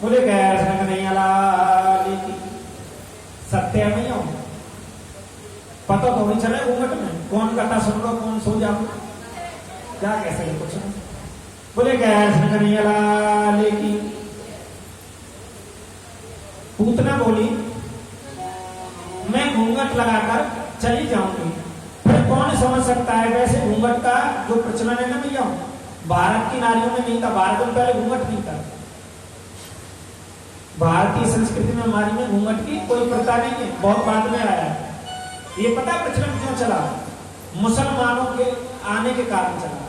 बोले गैर कन्हैया लाल की। सत्य नहीं हो, पता तो नहीं चले घूंघट में कौन कथा सुन लो कौन सो जाओ, क्या कह सके कुछ नहीं। बोले गैर कन्हैया लाल की। पूतना बोली मैं घूंघट लगाकर चली जाऊंगी, फिर कौन समझ सकता है। वैसे घूंघट का जो प्रचलन है ना भैया, भारत की नारियों में नहीं था, भारत में पहले घूंघट नहीं था। भारतीय संस्कृति में हमारी में घूंघट की कोई प्रथा नहीं है, बहुत बाद में आया है। ये पता प्रचलन क्यों चला? मुसलमानों के आने के कारण चला।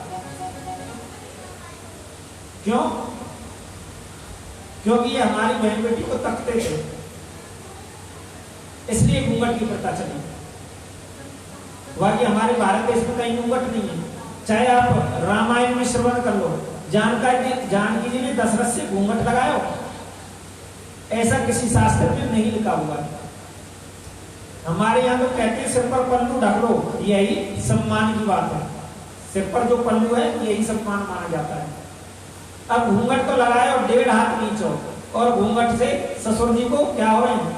क्यों? क्योंकि ये हमारी बहन बेटी को तकते थे, इसलिए घूंघट की प्रथा चली। बाकी हमारे भारत देश में कहीं घूंघट नहीं है। चाहे आप रामायण में श्रवण कर लो, जानकी जी ने दशरथ से घूंघट लगाया, ऐसा किसी शास्त्र में नहीं लिखा हुआ है। हमारे यहाँ तो कहते हैं सिर पर पल्लू ढक लो, यही सम्मान की बात है। सिर पर जो पल्लू है यही सम्मान माना जाता है। अब घूंघट तो लगाए और 1.5 हाथ नीचे, और घूंघट से ससुर जी को क्या हो रहे हैं,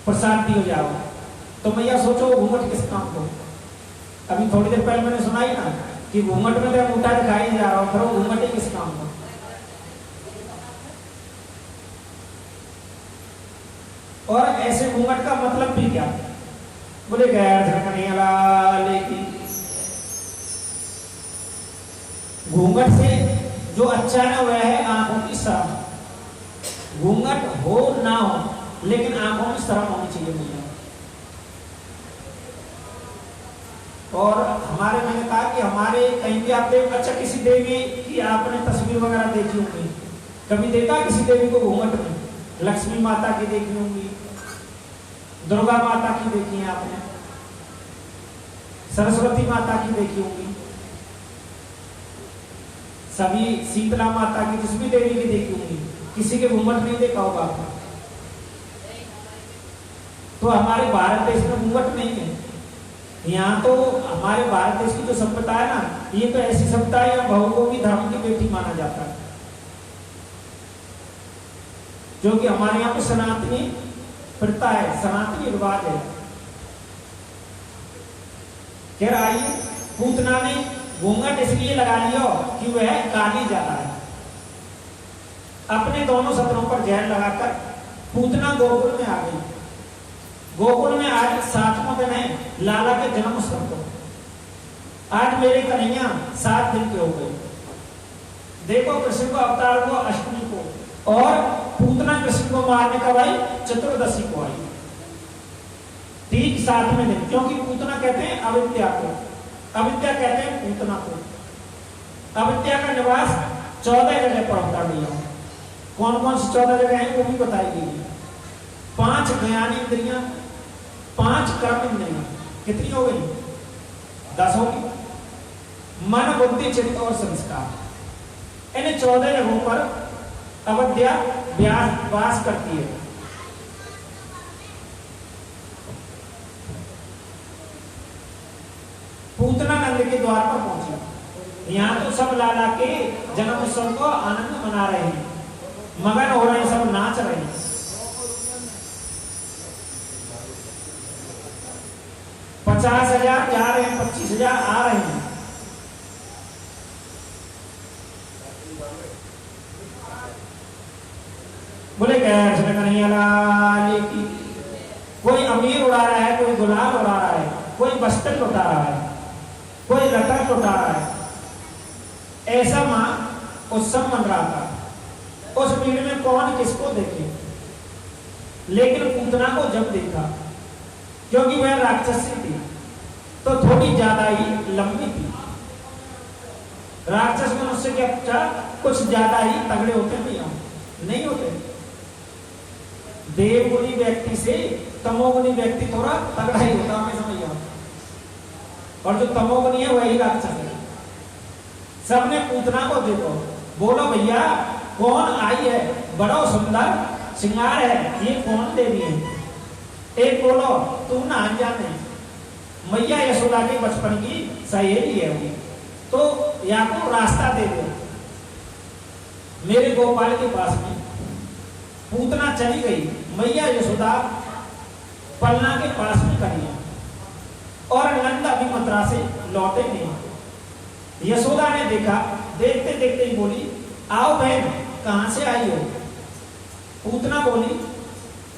प्रसाद दियो जाओ। तो भैया सोचो घूंघट किस काम को। अभी थोड़ी देर पहले मैंने सुनाई ना कि घूंघट में तो अंगूठा दिखाई जा रहा हो, फिर वो घूंघट ही किस काम को। और ऐसे घूंघट का मतलब भी क्या? बोले गैर कन्हैया लाल की। घूंघट से जो अच्छा है वह है आंखों की शर्म। घूंघट हो ना हो लेकिन आंखों में शर्म होनी चाहिए भैया। और हमारे मैंने कहा कि हमारे कहीं भी आप देख, अच्छा किसी देवी की आपने तस्वीर वगैरह देखी होगी, कभी देखा किसी देवी को घूंघट में? लक्ष्मी माता की देखी होंगी, दुर्गा माता की देखी है आपने, सरस्वती माता की देखी होंगी, सभी शीतला माता की, जिस भी देवी की देखी होंगी, किसी के घूंघट नहीं देखा होगा आपने। तो हमारे भारत देश में घूंघट नहीं है। यहाँ तो हमारे भारत देश की जो सभ्यता है ना, ये तो ऐसी सभ्यता है या बहू को भी धर्म की बेटी माना जाता है, जो कि हमारे यहाँ पे सनातनी प्रथा है, सनातनी रिवाज है। कह रहा है पूतना ने घूंघट इसलिए लगा लिया कि वह काली जाता है। अपने दोनों सत्रों पर जहर लगाकर पूतना गोकुल में आ गई। गोकुल में आज 7वां दिन है लाला के जन्म उत्सव को। आज मेरे कन्हैया 7 दिन के हो गए। देखो कृष्ण को अवतार को अष्टमी को, और पूतना कृष्ण को मारने का भाई चतुर्दशी को आई, ठीक 7वें दिन। क्योंकि पूतना कहते हैं अविद्या को, अविद्या कहते हैं पूतना को। अविद्या का निवास 14 जगह पर होता है। कौन कौन सी 14 जगह है वो भी बताई गई। 5 ज्ञान इंद्रियां, 5 कर्म इंद्रियां, कितनी हो गई? 10 हो गई। मन बुद्धि चित्त और संस्कार, इन 14 जगहों पर अविद्या वास करती है। पूतना नंद के द्वार पर पहुंची। यहाँ तो सब लाला के जन्म उत्सव को आनंद मना रहे हैं, मगन हो रहे हैं, सब नाच रहे हैं। 50,000 जा रहे हैं, 25,000 आ रहे हैं। बोले गैर कन्हैया लाल की। कोई अमीर उड़ा रहा है, कोई गुलाल उड़ा रहा है, कोई बस्तर उड़ा रहा है, कोई लटर उड़ा रहा है। ऐसा मां उत्सव मन रहा था। उस भीड़ में कौन किसको देखे, लेकिन पूतना को जब देखा, क्योंकि वह राक्षसी थी तो थोड़ी ज्यादा ही लंबी थी। राक्षस मनुष्य के अच्छा कुछ ज्यादा ही तगड़े होते नहीं होते। देवगुणी व्यक्ति से तमोगुणी व्यक्ति थोड़ा तगड़ा ही होता है, समझिए। और जो तमोगुणी है वही राक्षस है। सबने पूतना को देखो, बोलो भैया कौन आई है, बड़ा सुंदर श्रृंगार है, ये कौन देवी है? एक बोलो तू ना जाने, मैया यशोदा के बचपन की सहेली है वो, तो या को रास्ता दे दो। मेरे गोपाल के पास में पूतना चली गई, मैया यशोदा पलना के पास में खड़ी है और नंद अभी मथुरा से लौटे नहीं। यशोदा ने देखा, देखते देखते ही बोली, आओ बहन, कहां से आई हो? पूतना बोली,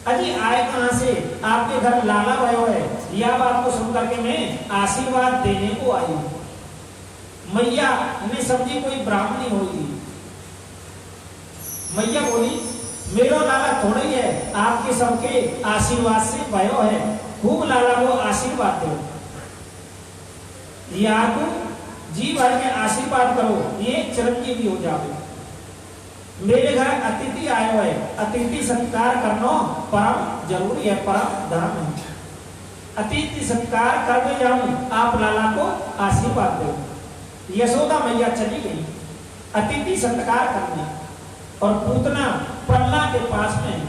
अजी आए कहां से, आपके घर लाला भयो है। यह बात को सुनकर के मैं आशीर्वाद देने को आई हूं। मैया ने समझी कोई ब्राह्मणी होगी। मैया बोली, मेरा लाला थोड़ा ही है, आपके सबके आशीर्वाद से भयो है, खूब लाला को आशीर्वाद दो। या तो जी भर के आशीर्वाद करो, ये चिरंजीवी हो जाओ। मेरे घर अतिथि आए हुए, अतिथि सत्कार करना परम जरूरी है, परम धर्म है। अतिथि सत्कार करके जाऊं, आप लाला को आशीर्वाद दो। यशोदा मैया चली गई अतिथि सत्कार करने और पूतना पल्ला के पास में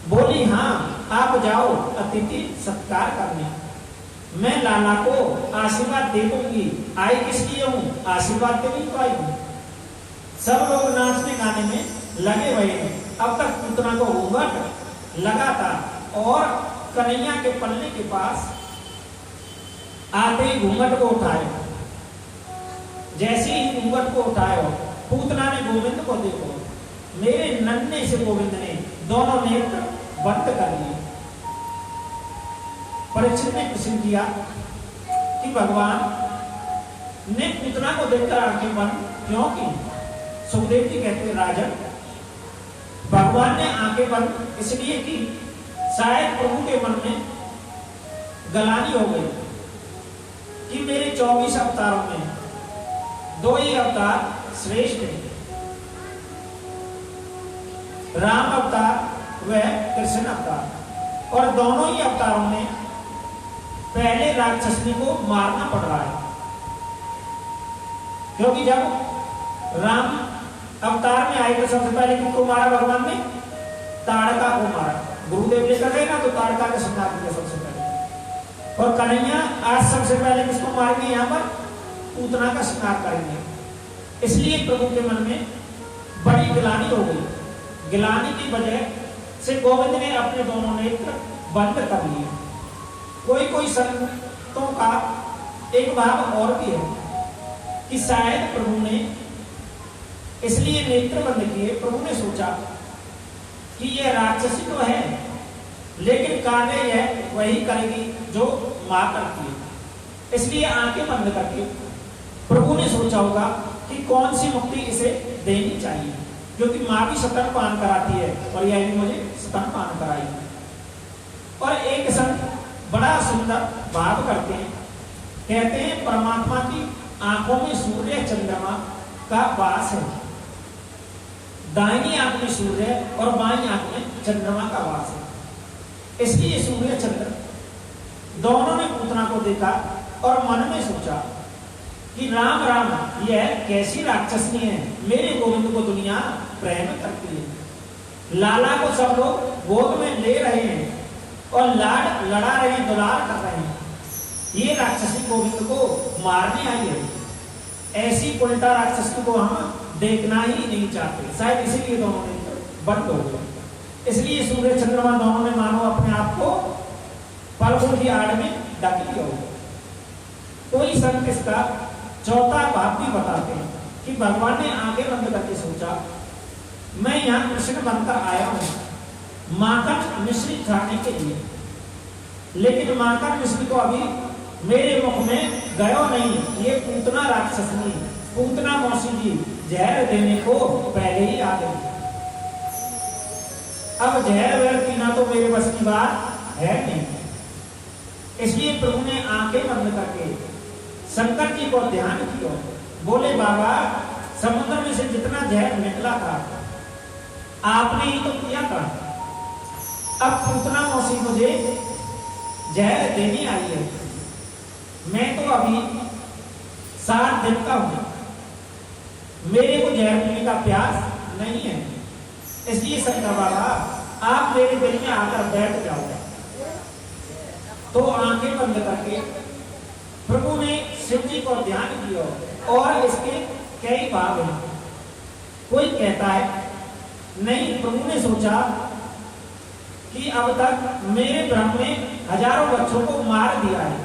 बोली, हाँ आप जाओ अतिथि सत्कार करने, मैं लाला को आशीर्वाद दे दूंगी। आई किस लिए हूं? आशीर्वाद देने तो आई हूं। सब लोग नाचने गाने में लगे हुए हैं। अब तक पूतना को घूंघट लगा था और कन्हैया के पल्ले के पास आते ही घूंघट को उठाए। जैसे ही घूंघट को उठाए, पूतना ने गोविंद को देखो, मेरे नन्हे से गोविंद ने दोनों नेत्र बंद कर लिए। परीक्षित ने प्रश्न किया कि भगवान ने पूतना को देखकर आंखें बंद क्यों की? सुखदेव जी कहते हैं, राजन, भगवान ने आंखें बंद इसलिए की, शायद प्रभु के मन में गलानी हो गई कि मेरे 24 अवतारों में 2 ही अवतार श्रेष्ठ हैं, राम अवतार व कृष्ण अवतार, और दोनों ही अवतारों में पहले राक्षसनी को मारना पड़ रहा है। क्योंकि जब राम अवतार में आए तो सबसे पहले किसको मारा भगवान ने? ताड़का को मारा। गुरुदेव लेकर गए ना, तो ताड़का का संहार किया सबसे पहले। और कन्हैया आज सबसे पहले किसको मारेंगे? यहाँ पर पूतना का संहार करेंगे। इसलिए प्रभु के मन में बड़ी गिलानी हो गई। गिलानी की वजह से गोविंद ने अपने दोनों नेत्र बंद कर लिए। कोई कोई संतों का एक भाव और भी है कि शायद प्रभु ने इसलिए नेत्र बंद किए। प्रभु ने सोचा कि यह राक्षसी तो है, लेकिन कार्य यह वही करेगी जो मां करती है, इसलिए आंखें बंद करके प्रभु ने सोचा होगा कि कौन सी मुक्ति इसे देनी चाहिए, क्योंकि मां भी स्तनपान कराती है और यह भी मुझे स्तनपान कराई। और एक संत बड़ा सुंदर भाव करते हैं, कहते हैं परमात्मा की आंखों में सूर्य चंद्रमा का वास है। दाहिनी आंख में सूर्य और बाईं आंख में चंद्रमा का वास है। इसलिए सूर्य चंद्र दोनों ने पूतना को देखा और मन में सोचा कि राम राम, यह कैसी राक्षसनी है, मेरे गोविंद को दुनिया प्रेम करती है। लाला को सब लोग गोद में ले रहे हैं और लाड लड़ा रहे हैं, दुलार कर रहे हैं। ये राक्षसी गोविंद को मारने आई है। ऐसी उल्टा राक्षसी को हम देखना ही नहीं चाहते। शायद इसीलिए दोनों ने बंद हो गए। इसलिए सूर्य चंद्रमा दोनों ने मानो अपने आप को पलकों की आड़ में ढक लिया हो। कोई संत इसका चौथा भाव भी बताते हैं कि भगवान ने आंखें बंद करके सोचा, मैं यहाँ कृष्ण बनकर आया हूं माखन मिश्री खाने के लिए, लेकिन माखन मिश्री को अभी मेरे मुख में गयो नहीं। ये पूतना राक्षसनी, पूतना मौसी जी जहर देने को पहले ही आ गई। अब जहर वहर पीना तो मेरे बस की बात है नहीं। इसलिए प्रभु ने आंखें बंद करके शंकर जी को ध्यान किया। बोले, बाबा समुद्र में से जितना जहर निकला था आपने ही तो किया था। अब पूतना मौसी मुझे जहर देने आई है। मैं तो अभी 7 दिन का हूं, मेरे को जहर पीने का प्यास नहीं है। इसलिए शंकर बाबा आप मेरे दिल में आकर बैठ जाओ। तो आंखें बंद करके प्रभु ने शिव जी को ध्यान किया और इसके कई भाव हैं। कोई कहता है नहीं, प्रभु ने सोचा कि अब तक मेरे ब्रह्म ने हजारों बच्चों को मार दिया है,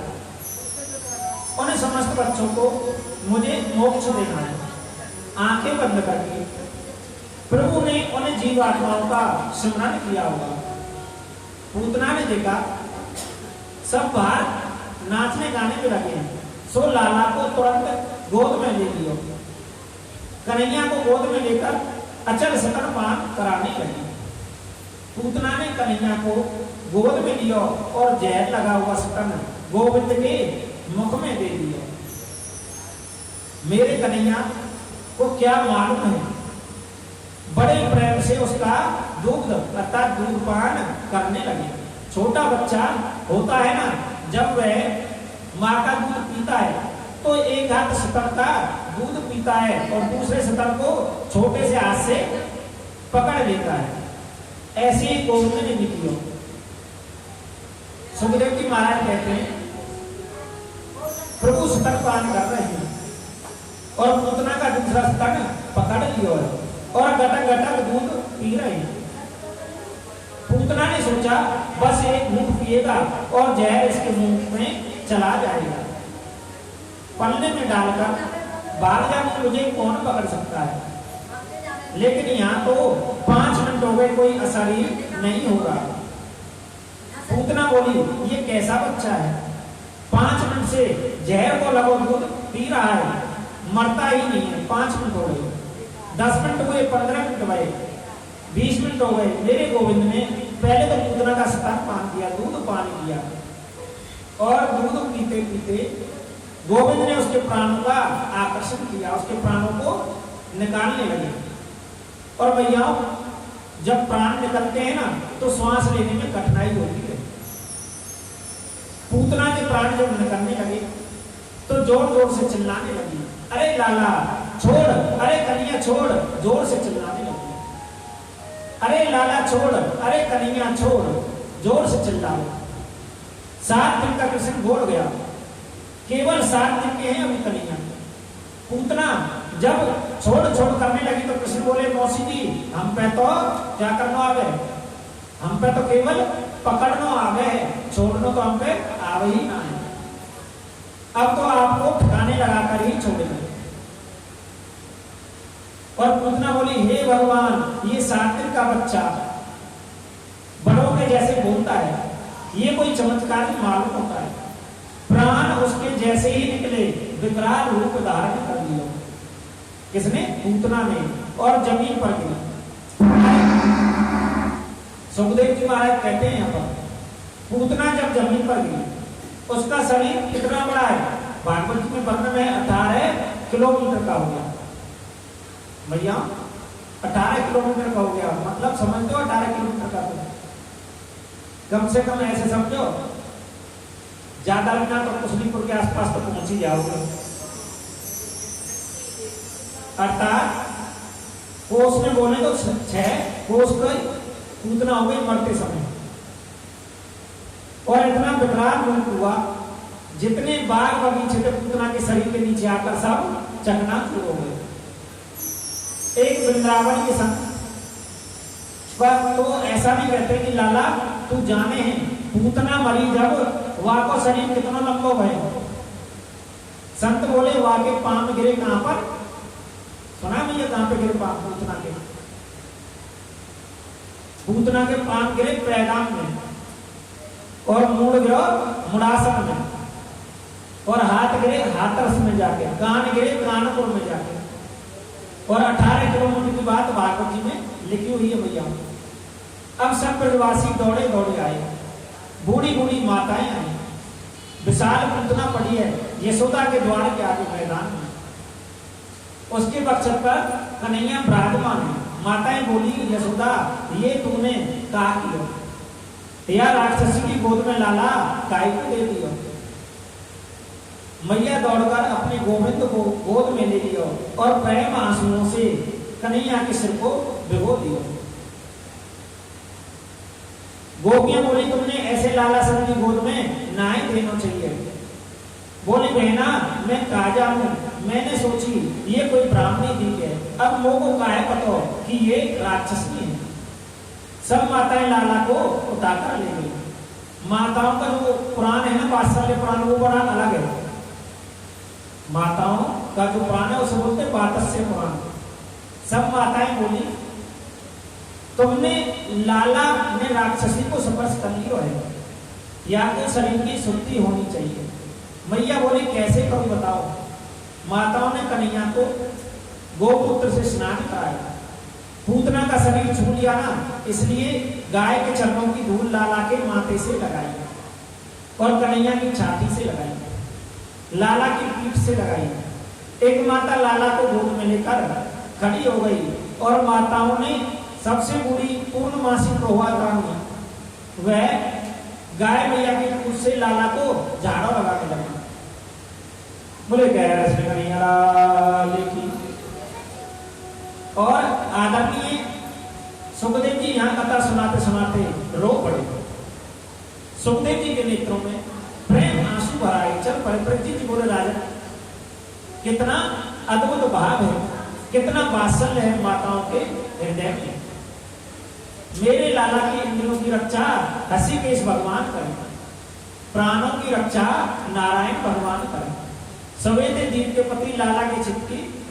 उन समस्त बच्चों को मुझे मोक्ष देना है। आंखें बंद करके प्रभु ने उन जीवात्माओं का स्मरण किया होगा। पूतना ने देखा सब बाहर नाचने गाने में लगे हैं, सो लाला को तुरंत गोद में ले लियो। कन्हैया को गोद में लेकर अचल सकल पान कराने लगी। पूतना ने कन्हैया को गोद में लिया और जहर लगा हुआ सकन गोविंद के मुख में दे दिया। मेरे कन्हैया को क्या मालूम है, बड़े प्रेम से उसका दूध अर्थात दूध पान करने लगे। छोटा बच्चा होता है ना, जब वह माँ का दूध पीता है तो एक हाथ स्तन का दूध पीता है और दूसरे स्तन को छोटे से हाथ से पकड़ लेता है। ऐसे ही गोविंद ने भी किया। सुखदेव जी महाराज कहते हैं प्रभु स्तन पान कर रहे हैं और पूतना का दूसरा स्तन पकड़ लिया है और गटक गटक दूध पी रहे हैं। पूतना ने सोचा बस एक घूंट पिएगा और जहर इसके मुंह में चला जाएगा। पन्ने में डालकर भाग जाकर मुझे कौन पकड़ सकता है, लेकिन यहाँ तो 5 मिनट हो गए, कोई असर ही नहीं होगा। पूतना बोली ये कैसा बच्चा है, 5 मिनट से जहर को लगो दूध पी रहा है, मरता ही नहीं है। 5 मिनट हो गए, 10 मिनट हुए, 15 मिनट हुए, 20 मिनट हो गए। मेरे गोविंद ने पहले तो पूतना का स्तन पान किया, दूध पान किया और दूध पीते पीते गोविंद ने उसके प्राणों का आकर्षण किया, उसके प्राणों को निकालने लगे। और भैया जब प्राण निकलते हैं ना तो श्वास लेने में कठिनाई होती है। पूतना के प्राण जब निकलने लगे तो जोर जोर से चिल्लाने लगी, अरे लाला छोड़, अरे कन्हैया छोड़, जोर से चिल्लाने लगी। अरे लाला छोड़, अरे कन्हैया छोड़, जोर से चिल्लाओ। 7 दिन का कृष्ण बोल गया, केवल 7 दिन के हैं अभी कन्हैया। पूतना जब छोड़ छोड़ करने लगी तो कृष्ण बोले मौसी जी हम पे तो क्या करना आवे, हम पे तो केवल पकड़ना आवे है, छोड़ना तो हम पे आवे ही ना है। अब तो आपको ठिकाने लगाकर ही छोड़ेंगे। और पूतना बोली हे भगवान ये 7 दिन का बच्चा बड़ों के जैसे बोलता है, ये कोई चमत्कार मालूम होता है। प्राण उसके जैसे ही निकले विकराल रूप धारण कर लिया। किसने? पूतना ने, और जमीन पर गिरा। सुखदेव जी महाराज कहते हैं यहाँ पर पूतना जब जमीन पर गिरी उसका शरीर कितना बड़ा है, भागवत जी में वर्णन है 18 किलोमीटर का हो गया। भैया 18 किलोमीटर का हो गया, मतलब समझते हो 18 किलोमीटर का तो कम से कम ऐसे समझो ज्यादा बिना तो कुशलीपुर के आसपास तो पहुंच ही जाओगे। अर्थात कोस में बोले तो 6 कोस का पूतना हो गई मरते समय। और इतना विकराल रूप हुआ जितने बाग बगीचे थे पूतना के शरीर के नीचे आकर सब चकना शुरू हो गए। एक वृंदावन के संग तो ऐसा भी कहते कि लाला तू जाने पूतना मरी जब वहां को शरीर कितना लंबा है। संत बोले वहां के पांव गिरे कहां पर, सुना भैया कहां पे गिरे पांव पूतना के? पूतना के पांव गिरे पैगाम में और मूड गिरो मुड़ासन में और हाथ गिरे हाथरस में जाके, कान गिरे कानपुर में जाके। और 18 किलोमीटर की बात भागवत जी में लिखी हुई है भैया। अब सब ब्रजवासी दौड़े दौड़े आए, बूढ़ी बूढ़ी माताएं आई, विशाल पूतना पड़ी है यशोदा के द्वार के आगे मैदान में। उसके बक्सर पर कन्हैया विराजमान है। माताएं बोली यशोदा ये तूने कहा किया, या राक्षसी की गोद में लाला गाय को दे दिया। मैया दौड़कर अपने गोविंद को गोद में ले लिया और प्रेम आंसुओं से कन्हैया के सिर को भिगो दिया। गोपियां बोली तुमने ऐसे लाला सब की गोद में ना ही देना चाहिए। बोली बहना मैं काजा हूं, मैंने सोची ये कोई ब्राह्मणी दी है, अब मोह को काहे पतो कि ये राक्षसी है। सब माताएं लाला को उठाकर ले गई। माताओं का जो पुराण है ना, वात्सल्य पुराण, वो बड़ा अलग है। माताओं का जो पुराण है उसे बोलते हैं वात्सल्य पुराण। सब माताएं बोली तुमने लाला ने राक्षसी को स्पर्श कर लिया है, या तो शरीर की शुद्धि होनी चाहिए। मैया बोली कैसे करूं बताओ। माताओं ने कन्हैया को गोमूत्र से स्नान कराया। पूतना का शरीर छू लिया ना, इसलिए गाय के चरणों की धूल लाला के माथे से लगाई और कन्हैया की छाती से लगाई, लाला की पीठ से लगाई। एक माता लाला को गोद में लेकर खड़ी हो गई और माताओं ने सबसे बूढ़ी पूर्णमासी प्रभाग्रामी वह गाय मैया की पूछ से लाला को झाड़ू लगाने लगा। बोले कन्हैया की। और आदरणीय सुखदेव जी यहाँ कथा सुनाते सुनाते रो पड़े। सुखदेव जी के नेत्रों में प्रेम आंसू भरा है। चल परिप्रेक्षित जी बोले राजा कितना अद्भुत भाव है, कितना वात्सल्य है माताओं के हृदय में। मेरे लाला की इंद्रियों की रक्षा ऋषिकेश भगवान करें, प्राणों की रक्षा नारायण भगवान करें। सवेरे दीप के पति लाला के चित्त की